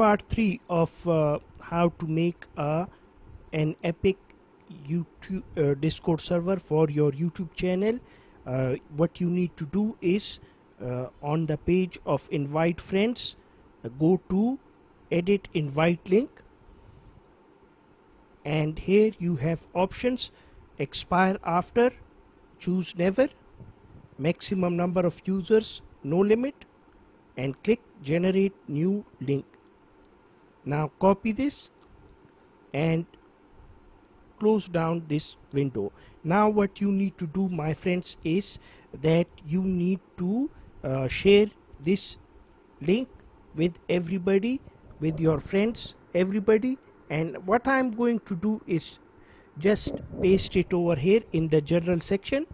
part 3 of how to make an epic YouTube Discord server for your YouTube channel. What you need to do is on the page of invite friends, go to edit invite link, and here you have options: expire after, choose never, maximum number of users, no limit, and click generate new link. Now copy this and close down this window. Now what you need to do, my friends, is that you need to share this link with everybody, with your friends, everybody. And what I'm going to do is just paste it over here in the general section,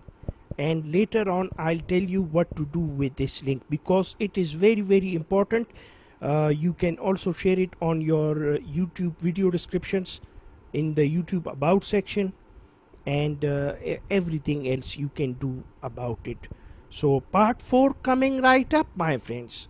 and later on I'll tell you what to do with this link, because it is very, very important. You can also share it on your YouTube video descriptions, in the YouTube about section, and everything else you can do about it. So part 4 coming right up, my friends.